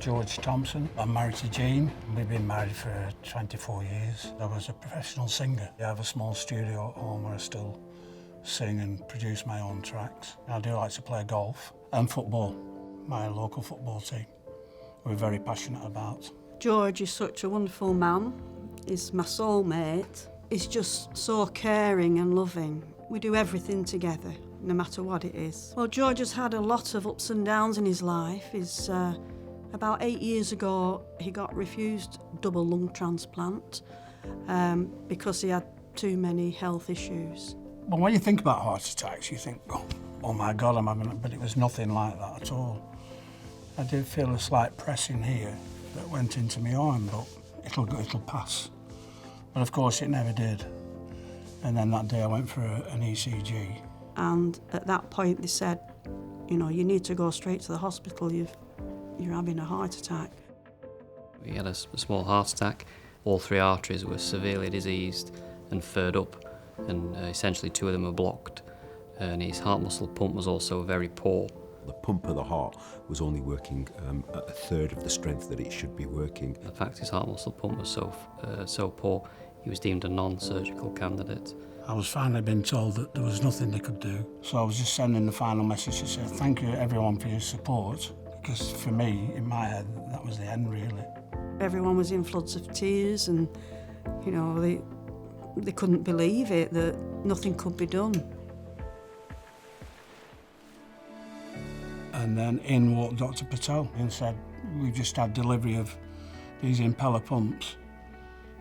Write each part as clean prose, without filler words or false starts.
George Thompson. I'm married to Jean. We've been married for 24 years. I was a professional singer. I have a small studio at home where I still sing and produce my own tracks. I do like to play golf and football, my local football team. We're very passionate about. George is such a wonderful man. He's my soulmate. He's just so caring and loving. We do everything together, no matter what it is. Well, George has had a lot of ups and downs in his life. About 8 years ago, he got refused double lung transplant because he had too many health issues. But when you think about heart attacks, you think, oh my God, I'm having it. But it was nothing like that at all. I did feel a slight pressing here that went into my arm, but it'll pass. But of course, it never did. And then that day I went for an ECG. And at that point they said, you know, you need to go straight to the hospital, you're having a heart attack. He had a small heart attack. All 3 arteries were severely diseased and furred up, and essentially 2 of them were blocked. And his heart muscle pump was also very poor. The pump of the heart was only working at a third of the strength that it should be working. The fact his heart muscle pump was so poor, he was deemed a non-surgical candidate. I was finally being told that there was nothing they could do. So I was just sending the final message to say thank you everyone for your support, because for me, in my head, that was the end really. Everyone was in floods of tears and, you know, they couldn't believe it, that nothing could be done. And then in walked Dr. Patel and said, we've just had delivery of these impeller pumps,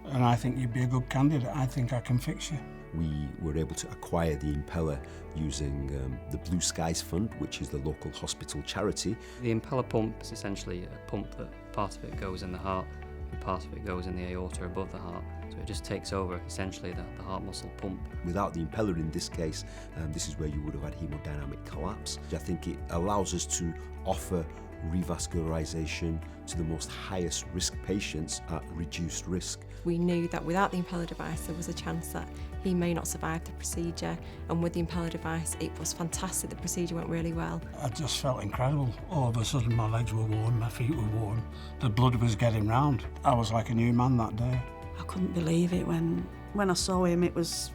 and I think you'd be a good candidate. I think I can fix you. We were able to acquire the impeller using the Blue Skies Fund, which is the local hospital charity. The impeller pump is essentially a pump that part of it goes in the heart and part of it goes in the aorta above the heart. So it just takes over essentially the heart muscle pump. Without the impeller in this case, this is where you would have had hemodynamic collapse. I think it allows us to offer revascularisation to the most highest risk patients at reduced risk. We knew that without the impeller device there was a chance that he may not survive the procedure, and with the impeller device it was fantastic. The procedure went really well. I just felt incredible. All of a sudden my legs were warm, my feet were warm, the blood was getting round. I was like a new man that day. I couldn't believe it when I saw him. It was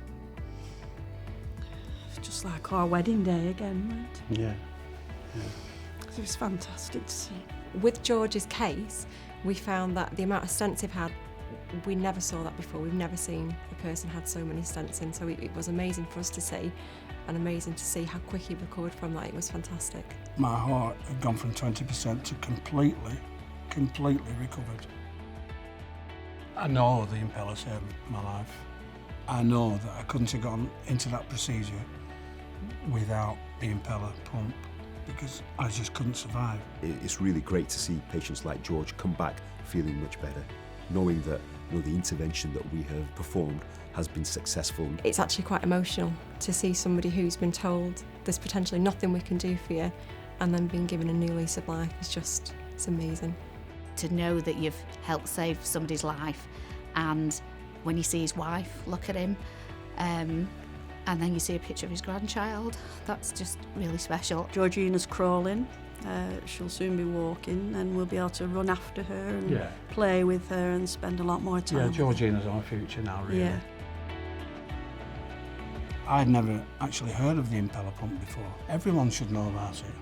just like our wedding day again, right? Yeah. It was fantastic to see. With George's case, we found that the amount of stents he'd had, we never saw that before. We've never seen a person had so many stents in, so it was amazing for us to see, and amazing to see how quick he recovered from that. It was fantastic. My heart had gone from 20% to completely recovered. I know the impeller saved my life. I know that I couldn't have gone into that procedure without the impeller pump, because I just couldn't survive. It's really great to see patients like George come back feeling much better, knowing that the intervention that we have performed has been successful. It's actually quite emotional to see somebody who's been told there's potentially nothing we can do for you, and then being given a new lease of life it's amazing. To know that you've helped save somebody's life, and when you see his wife look at him, and then you see a picture of his grandchild, that's just really special. Georgina's crawling, she'll soon be walking, and we'll be able to run after her and play with her and spend a lot more time. Yeah, Georgina's our future now, really. Yeah. I'd never actually heard of the impeller pump before. Everyone should know about it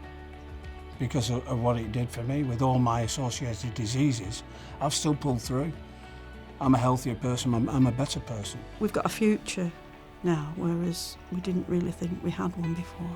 because of what it did for me. With all my associated diseases, I've still pulled through. I'm a healthier person, I'm a better person. We've got a future now, whereas we didn't really think we had one before.